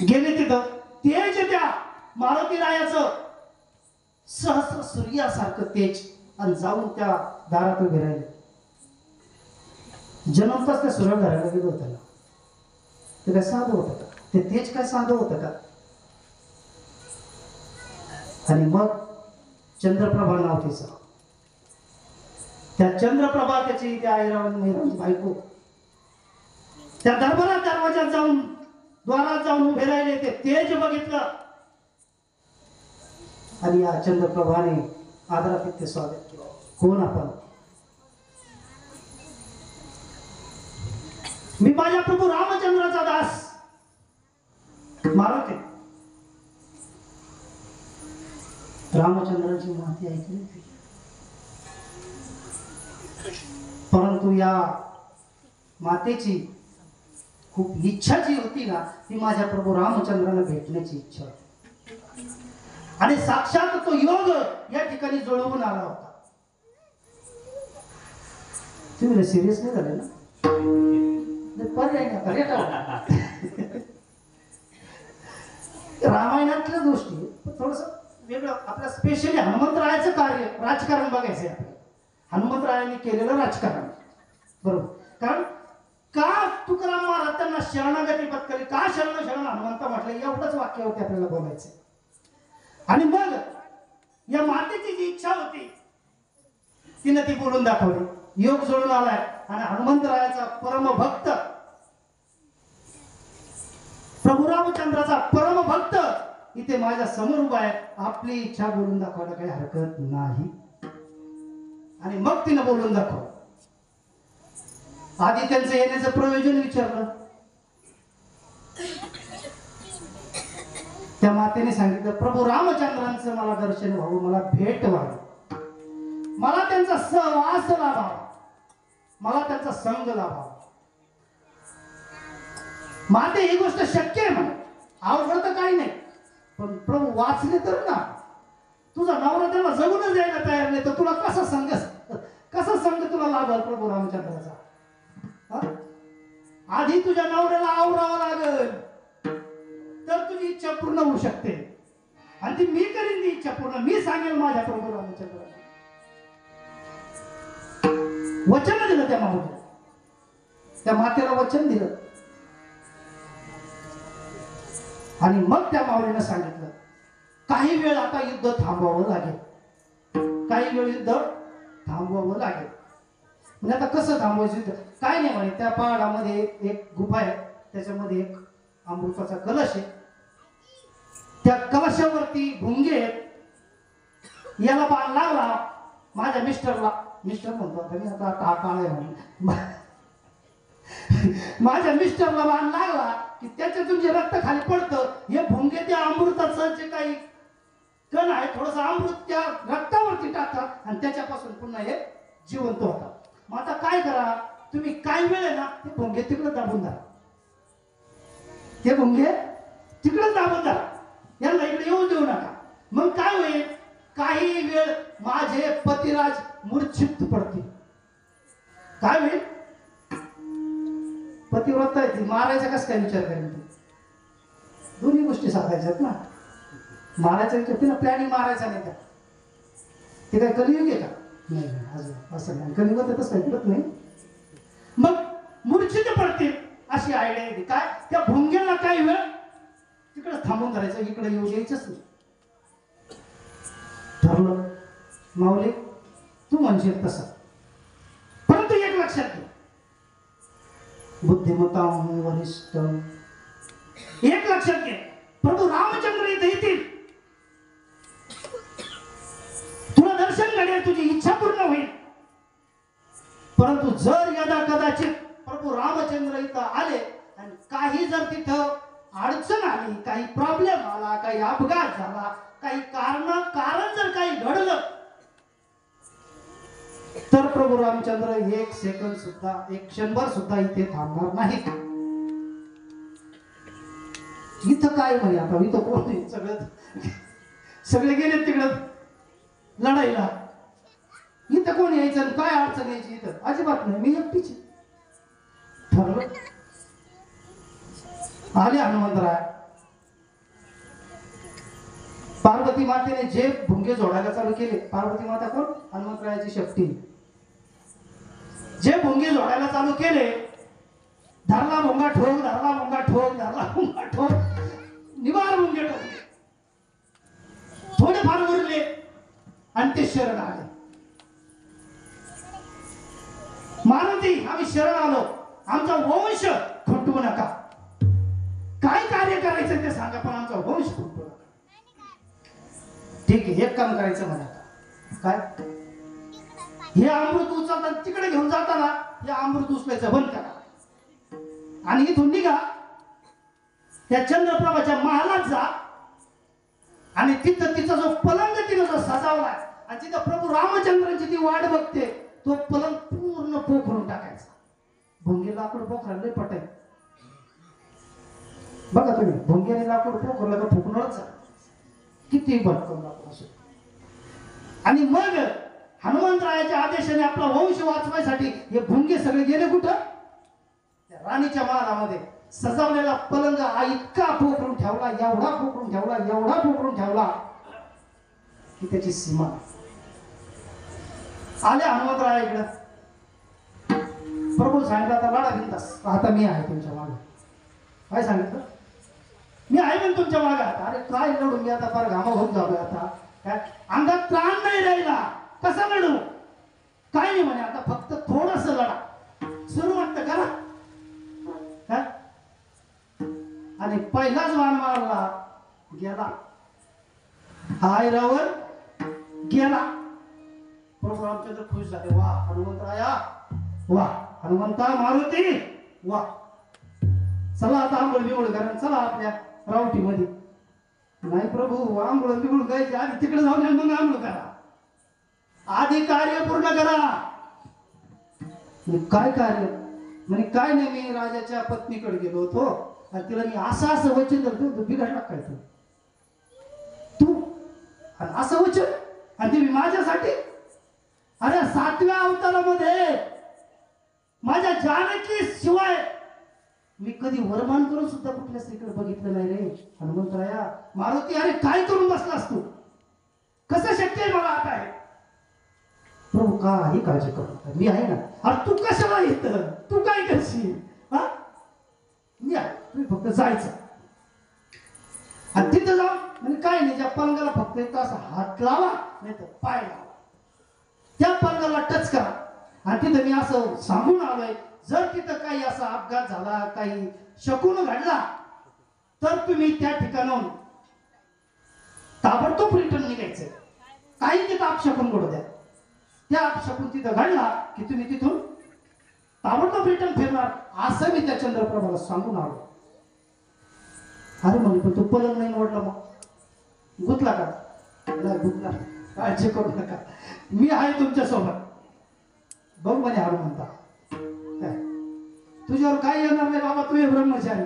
गेले तिथं तेज, त्या मारुती रायाचं सहस्र सूर्यासारखं तेज, आणि जाऊन त्या दारात उभे राहिले. जन्मताच त्या सूर्य घराला गेलो होता ना, ते काय साधं होतं का, ते तेज काय साधं होतं का. आणि मग चंद्रप्रभा नाव तिचं, त्या चंद्रप्रभा त्याची त्या ऐरावण मैरावणची बायको त्या दरबारात दरवाजात जाऊन द्वारात जाऊन उभे राहिले. ते तेज बघितलं आणि या चंद्रप्रभाने आदरातिथ्य स्वागत केलं. कोण आपण. मी माझ्या प्रभू रामचंद्राचा दास मारुती. रामचंद्राची माहिती ऐकली होती, परंतु या मातेची खूप इच्छा जी होती ना, ती माझ्या प्रभू रामचंद्राला भेटण्याची इच्छा होती. आणि साक्षात तो योग या ठिकाणी जुळवून आला होता. तुम्ही सिरियस नाही झाले ना, पर्याय नाही. रामायणातल्या गोष्टी थोडस वेगळं, आपल्या स्पेशली हनुमंतरायाचं कार्य राजकारण बघायचंय आपल्याला. हनुमंतरायांनी केलेलं राजकारण बरोबर. कारण का तुकाराम महाराज त्यांना शरणागती पत्करली, का शरण शरण हनुमंत म्हटलं, एवढंच वाक्यावरती आपल्याला बोलायचंय. आणि मग या मातेची जी इच्छा होती तिने ती बोलून दाखवली. योग जोडून आलाय आणि हनुमंतरायाचा परमभक्त, प्रभू रामचंद्राचा परमभक्त इथे माझ्या समोर उभा आहे. आपली इच्छा बोलून दाखवायला काही हरकत नाही. आणि मग तिनं बोलून दाखव. आधी त्यांचं येण्याचं प्रयोजन विचारलं. त्या मातेने सांगितलं, प्रभू रामचंद्रांचं मला दर्शन व्हावं, मला भेट व्हावी, मला त्यांचा सहवास लाभावा, मला त्यांचा संग लाभावा. माते ही गोष्ट शक्य आहे म्हणा. अवघड तर काही नाही, पण प्रभू वाचले तर ना. तुझा नवरा त्याला जगूनच द्यायला तयार नाही, तर तुला कसा संघ तुला लाभल प्रभू रामचंद्राचा? हा? आधी तुझ्या नवऱ्याला आवरावं लागल, तर तुझी इच्छा पूर्ण होऊ शकते. आणि ती मी करीन ती इच्छा पूर्ण. मी सांगेल माझ्या प्रभू रामचंद्राला. वचन दिलं त्या माऊलीला, त्या मातेला वचन दिलं. आणि मग त्या माऊलीनं सांगितलं, काही वेळ आता युद्ध थांबवावं लागेल, काही वेळ युद्ध थांबवावं लागेल. म्हणजे आता कसं थांबवायचं युद्ध? काय नाही म्हणे, त्या पहाडामध्ये एक गुफा आहे, त्याच्यामध्ये एक अमृताचा कलश आहे. त्या कलशावरती भुंगे आहेत. याला बाण लागला माझ्या मिस्टरला, मिस्टर म्हणतो आता मी, आता हा काळ आहे म्हणून, माझ्या मिस्टरला बाण लागला की त्याच्यातून जे रक्त खाली पडतं, हे भुंगे त्या अमृताचं जे काही कण आहे, थोडस अमृत त्या रक्तावरती टाकतात आणि त्याच्यापासून पुन्हा हे जिवंत होतात. मग आता काय करा तुम्ही, काही वेळ आहे ना ते भुंगे तिकडे दाबून धरा, ते भुंगे तिकडे दाबून धरा, यांना इकडे येऊ देऊ नका. मग काय होईल, काही वेळ माझे पतिराज मूर्छित पडतील. काय होईल? पतिव्रता आहे ती, मारायचा कसं काय विचार करेन ती? दोन्ही गोष्टी साधायच्यात ना. मारायचा विचार, तिला प्लॅनिंग मारायचा नाही का? ते काय कलियुग आहे का? नाही अजून असं नाही, कलियुगात तसं काही घडत नाही. मग मूर्छित पडतील अशी आयडिया आहे. काय त्या भुंग्याला काही वेळ तिकडे थांबून धरायचं, इकडे येऊ द्यायचंच नाही. ठरलं माऊली, तू म्हणशील तसं. परंतु एक लक्षात घे, बुद्धिमत्ता वरिष्ठ, एक लक्षात घे, प्रभू रामचंद्र इथे येतील, तुला दर्शन घडेल, तुझी इच्छा पूर्ण होईल. परंतु जर यदा कदाचित प्रभू रामचंद्र इथं आले आणि काही जर तिथं अडचण आली, काही प्रॉब्लेम आला, काही अपघात झाला, काही कारण जर काही घडलं, तर प्रभू रामचंद्र एक सेकंद सुद्धा, एक क्षणभर सुद्धा इथे थांबणार नाहीत. इथं काय म्हणे आता, इथं कोण नाही, सगळे गेले तिकडं लढाईला. इथं कोण यायचं, काय अडचण यायची इथं? अजिबात नाही, मी एकटीच. ठरलं. आले हनुमंतराय. पार्वती मातेने जे भुंगे जोडायला चालू केले, पार्वती माता कोण? हनुमंतरायाची शक्ती. जे भुंगे जोडायला चालू केले, धरला भुंगा ठोक, धरला भुंगा ठोक, धरला भुंगा ठोक, निवार भुंगे ठोकले. थोडे फार उरले आणि ते शरण आले. मारुती, आम्ही शरण आलो, आमचा वंश खुंटवू नका. काय कार्य करायचं ते सांगा, पण आमचा वंश खुंटवू नका. ठीक आहे, एक काम करायचं म्हणा. काय? हे अमृत उचलताना तिकडे घेऊन जाताना हे अमृत उचलायचं बंद करा आणि इथून निघा, त्या चंद्रप्रभाच्या महालात जा आणि तिथं तिचा जो पलंग तिनं जो सजावलाय आणि तिथं प्रभू रामचंद्रांची ती वाट बघते, तो पलंग पूर्ण पोखरून टाकायचा. भुंगे लाकूड पोखरायला पटाय बघा तुम्ही, भुंग्याने लाकूड पोखरलं का फुकणारच, किती भटकन लाकूड असो. आणि मग हनुमंतरायाच्या आदेशाने आपला वंश वाचवायसाठी हे भुंगे सगळे गेले कुठं? त्या राणीच्या महालामध्ये सजवलेला पलंग हा इतका पोखरून ठेवला, एवढा पोखरून ठेवला, एवढा पोखरून ठेवला की त्याची सीमा. आले हनुमंतरायाकडे, प्रभू सांगितलं आता लढा बिंदास, आता मी आहे तुमच्या मागे. काय सांगितलं? मी आहे पण तुमच्या मागे. आता अरे काय लढू मी, आता फार घामा होत जातोय, आता काय अंगात त्राण नाही राहिला, कसा लढू? काय नाही म्हणे, आता फक्त थोडस लढा, सुरू वाटतं करा. आणि पहिलाच वाण मारला, गेला. हाय रावण गेला. प्रभू रामचंद्र खुश झाले. वा हनुमंतराया, वा हनुमंता, मारुती, वा. चला आता आंघोळ बिघोळ करा, चला आपल्या रावटीमध्ये. नाही प्रभू, आंघोळ बिघोळ गायचे आधी तिकडे जाऊन मग आंघोळ करा, आधी कार्य पूर्ण करा. काय कार्य? म्हणजे काय नाही, मी राजाच्या पत्नीकडे गेलो होतो आणि तिला मी असं असं वचन करतो तो बिघडला काय तू आणि असं वचन आणि ते माझ्यासाठी. अरे 7व्या अवतारामध्ये माझ्या जानकी शिवाय मी कधी वरमान करून सुद्धा कुठल्या स्त्रीकडे बघितलं नाही रे हनुमंतराया. मारुती अरे काय करून बसलास तू, कसं शक्य आहे मला आता आहे. प्रभू काही काळजी करू नका, मी आहे ना. अरे तू कशाला येतं, तू काय करशील, हा मी आहे, तुम्ही फक्त जायचं आणि तिथं जाऊन म्हणजे काय नाही, ज्या पलंगाला फक्त एक तास हात लावा नाही तर पाय लावा, त्या पलंगाला टच करा. आणि तिथं मी असं सांगून आलोय, जर तिथं काही असा अपघात झाला, काही शकून घडला तर तुम्ही त्या ठिकाणाहून ताबडतोब रिटर्न निघायचं. काही तिथं अपशकून घडू द्या, त्या अपशकून तिथं घडला की तुम्ही तिथून ताबडतोब रिटर्न फिरणार, असं मी त्या चंद्रप्रभाला सांगून आलो. अरे म्हणे पण तू पलंग नाही निवडला, मग गुतला का? नाही गुतला, काळजी करू नका, मी आहे तुमच्या सोबत. बघ म्हणे हनुमंता, काय तुझ्यावर काय येणार नाही बाबा, तू हे ब्रह्मचारी.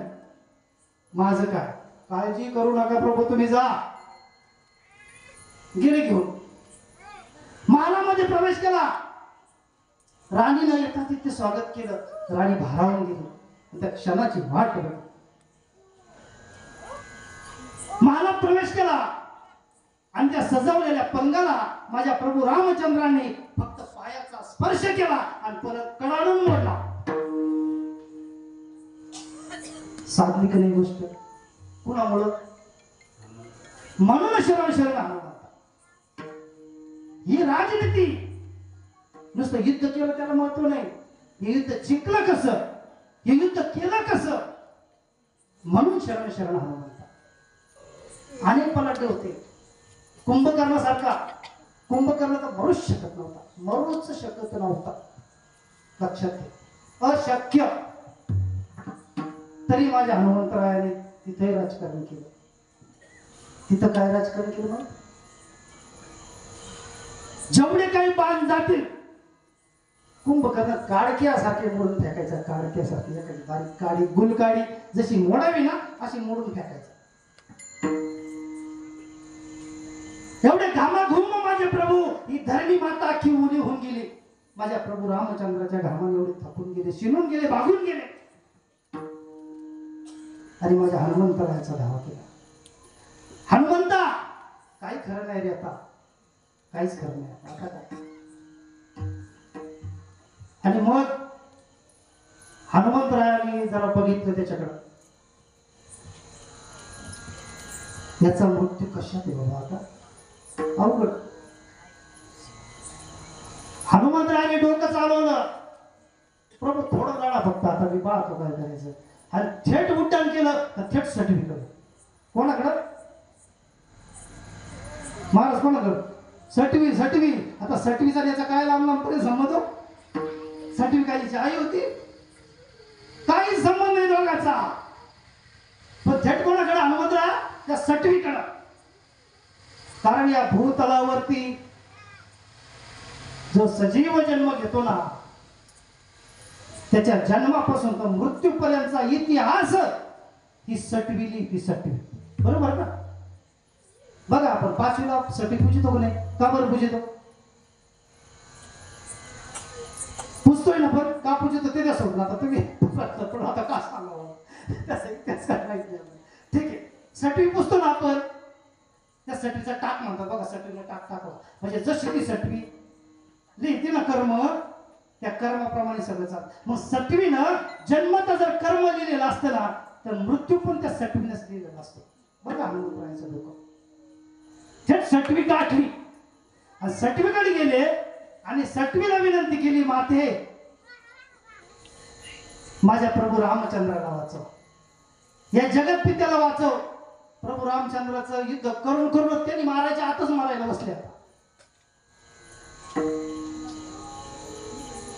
माझं काय, काळजी करू नका प्रभू, तुम्ही जा. गेले घेऊन महालामध्ये प्रवेश केला. राणीनं येता तिथे स्वागत केलं. राणी भारावून गेली, त्या क्षणाची वाट बघितली. महालात प्रवेश केला आणि त्या सजवलेल्या पलंगाला माझ्या प्रभू रामचंद्रांनी फक्त पायाचा स्पर्श केला आणि परत कडाडून मोडला. साधली का नाही गोष्ट, कुणामुळं? म्हणून शरण शरण हनुमंत. ही राजनीती, नुसतं युद्ध केलं त्याला महत्व नाही, हे युद्ध जिंकलं कसं, हे युद्ध केलं कसं, म्हणून शरण शरण हनुमंत. अनेक पलाटे होते. कुंभकर्णासारखा, कुंभकर्ण तर मरूच शकत नव्हता, मरूच शकत नव्हता, लक्षात घे, अशक्य. तरी माझ्या हनुमंतरायाने तिथे राजकारण केलं. तिथं काय राजकारण केलं मग? जेवढे काही बाण जातील, कुंभकर्ण काडक्यासारखे मोडून फेकायचा, काडक्यासारखी एखादी बारीक काडी, गुलकाडी जशी मोडावी ना अशी मोडून फेकायचं. एवढे घामाघूम माझे प्रभू, ही धरणी माता अख्खी उली होऊन गेली. माझ्या प्रभू रामचंद्राच्या घामाने एवढे थकून गेले, शिनून गेले, भागून गेले. आणि माझ्या हनुमंतरायाचा धावा केला. हनुमंता काही खरं नाही रे आता, काहीच खरं नाही आता काय. आणि मग हनुमंतरायाने जरा बघितलं त्याच्याकडं, याचा मृत्यू कशात आहे बाबा आता, अवघड. हनुमंतरायाने डोकं चालवलं, प्रभू थोडं लढा फक्त, आता मी पाहतो काय करायचं. आणि थेट उड्डाण केलं तर थेट सर्टिफिकेट कोणाकडं? महाराज कोणाकडं? सटवी. आता सटवीचा याचा काय लांबपर्यंत संबंध? सटवी काहीची आई होती, काही संबंध नाही दोघांचा. पण थेट कोणाकडे? हनुमंतराय त्या सटवीकडं. कारण या भूतलावरती जो सजीव जन्म घेतो ना, त्याच्या जन्मापासून तर मृत्यूपर्यंतचा इतिहास ही सटवी लिहिती, सटवी. बरोबर ना? बघा आपण 5वीला सटवी पूजितो का नाही? का बरं पूजितो? पुजतोय ना, पण का पूजितो ते द्या सोडून. आता तुम्ही पण आता का सांगावं, ठीक आहे. सटवी पुजतो ना आपण, त्या सटवीचा टाक म्हणतात बघा, सटवीला टाक टाकला म्हणजे जशी ती सटवी लिहिते ना कर्म, त्या कर्माप्रमाणे सगळं चालतं. मग सटवीनं जन्मता जर कर्म लिहिलेलं असतं ना, तर मृत्यू पण त्या सटवीनंच लिहिलेलं असतं. बघा हनुमंतरायाचं डोकं थेट सटवी गाठली आणि सटवीकडे गेले आणि सटवीला विनंती केली, माते माझ्या प्रभू रामचंद्राला वाचव, या जगत पित्याला वाचव. प्रभू रामचंद्राचं युद्ध करून करून त्यांनी मारायच्या आतच मारायला बसले.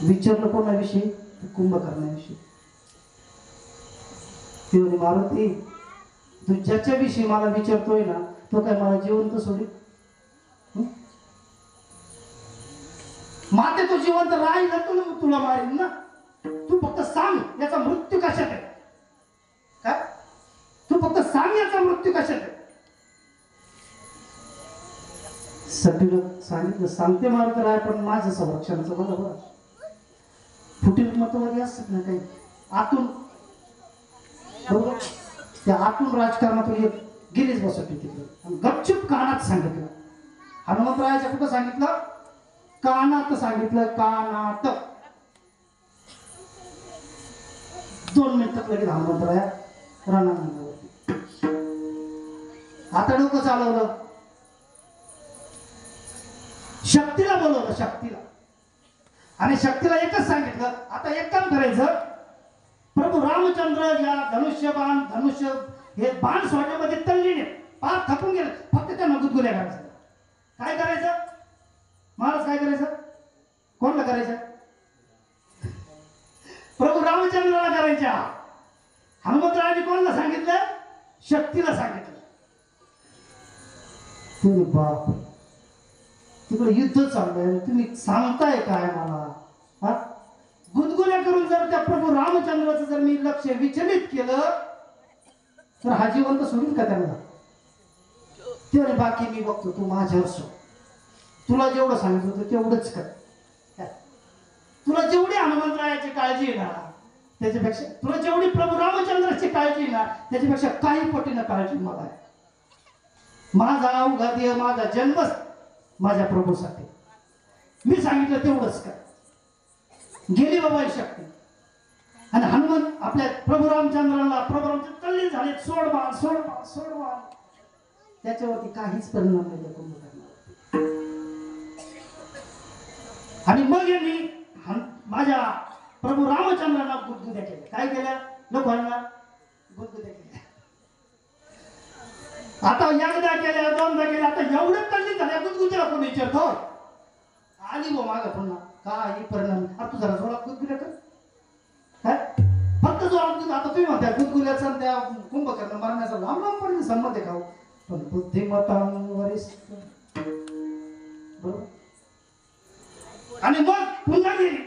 विचारलं कोणाविषयी? कुंभकर्णाविषयी. ती म्हणे, मारुती तू ज्याच्याविषयी मला विचारतोय ना, तो काय मला जिवंत सोडी? माते तो जिवंत राहील तुला मारील ना, तू फक्त सांग याचा मृत्यू कशात आहे. काय सांग याचा मृत्यू कशात आहे. सटीनं सांगितलं सांगते मला तर आहे, पण माझं संरक्षणाचं बघा बरं. फुटील मतवादी असतात ना काही आतून, बरोबर त्या आतून राजकारणातून एक गिरीच बसवली तिकडे आणि गपचूप कानात सांगितलं. हनुमंतरायाच्या कुठं सांगितलं? कानात सांगितलं, कानात. 2 मिनिटात लगेच हनुमंतराया रणांगणावरती. आता डोकं चालवलं, शक्तीला बोलवलं, शक्तीला. आणि शक्तीला एकच सांगितलं, आता एक काम करायचं, प्रभू रामचंद्र या धनुष्य हे बाण सोडण्यामध्ये तल्लीने पार थकून गेले, फक्त त्यांना गुदगुल्या करायचं. काय करायचं महाराज, काय करायचं? कोणला करायचं? प्रभू रामचंद्राला करायच्या. हनुमंतरायाने कोणाला सांगितलं? शक्तीला सांगितलं. तुम्ही बाप, तिकडे युद्ध चाललंय, तुम्ही सांगताय काय मला? हा, गुदगुल्या करून जर त्या प्रभू रामचंद्राचं जर मी लक्ष विचलित केलं तर हा जिवंत सोडील का त्यांना? तेवढे बाकी मी बघतो, तू माझ्यावर सो. तुला जेवढं सांगितलं होतं तेवढंच कर. तुला जेवढी हनुमंतरायाची काळजी आहे ना त्याच्यापेक्षा, तुला जेवढी प्रभू रामचंद्राची काळजी आहे ना त्याच्यापेक्षा काही पटीनं काळजी मला आहे. माझा अवघा देह, माझा जन्मच माझ्या प्रभूसाठी. मी सांगितलं तेवढंच कर. गेली बाबा ही शक्ती. आणि हनुमंत आपल्या प्रभू रामचंद्राला, प्रभू रामचंद्र तल्लीन झाले, सोड बाण, सोड बाण, सोड बाण. त्याच्यावरती काहीच परिणाम नाही त्या कुंभकर्णावरती. आणि मग यांनी माझ्या प्रभू रामचंद्रांना गुदगुद्या केल्या. काय केल्या? लोकांना गुदगुद्या केल्या. आता एकदा केल्या, 2दा केल्या, आता एवढं तल्लीन झाल्या गुदगुद्याला कोणी विचारतो? आली वो माग पुन्हा काही परिणाम. आता तू जरा जोरात गुदगुल्या कर. काय फक्त जोरात? आता तुम्ही म्हणता गुदगुल्याचा त्या कुंभकर्ण मरण्याचा लांब लांब पर्यंत संबंध आहे का? पण बुद्धिमत्तांवरिष्ठ, बरोबर. आणि मग पुन्हा गेली.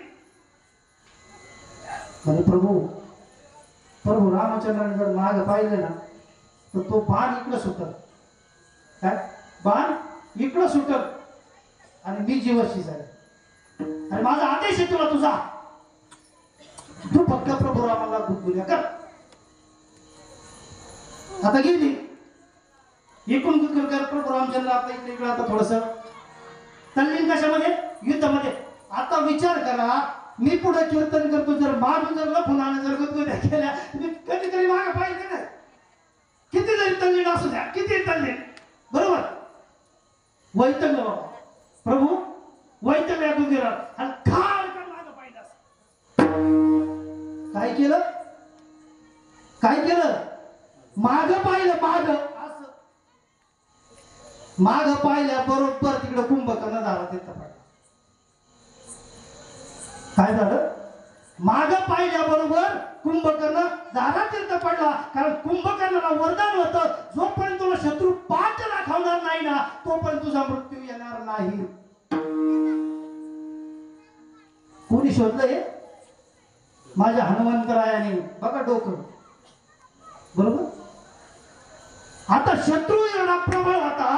आणि प्रभू रामचंद्राने जर माग पाहिलं ना तर तो बाण इकडं सुटत. काय बाण इकडं सुटत आणि मी जीवशी जाईल. आणि माझा आदेश आहे तुला, तुझा तू फक्त प्रभू रामाला गुदगुल्या कर. आता गेली एकूण गुदगुल कर. प्रभू रामचंद्र आपल्या इकडे इकडे आता थोडस तल्लीन कशामध्ये? युद्धामध्ये. आता विचार करा, मी पुढे कीर्तन करतो, जर मागून जर लपून जर गुदगुल्या केल्या, मी कधीतरी मागे पाहिजे ना. किती जरी तल्लीन असू द्या, किती तल्लीन, बरोबर. वैतल्य बाबा, प्रभू वैतल्य गुदगुल्या आणि खाल कर मागे पाहिजे. काय केलं? काय केलं? माग पाहिलं, माग असं माग पाहिल्या बरोबर तिकडे कुंभकर्ण दारात येत पडला. काय झालं? माग पाहिल्या बरोबर कुंभकर्ण दारात येत पडला. कारण कुंभकर्णाला वरदान होतं, जोपर्यंत तुला शत्रू पाठ दाखवणार नाही ना तोपर्यंत तुझा मृत्यू येणार नाही. कोणी शोधलंय? माझ्या हनुमंतरायाने. बघा डोकं, बरोबर. आता शत्रू एवढा प्रबळ होता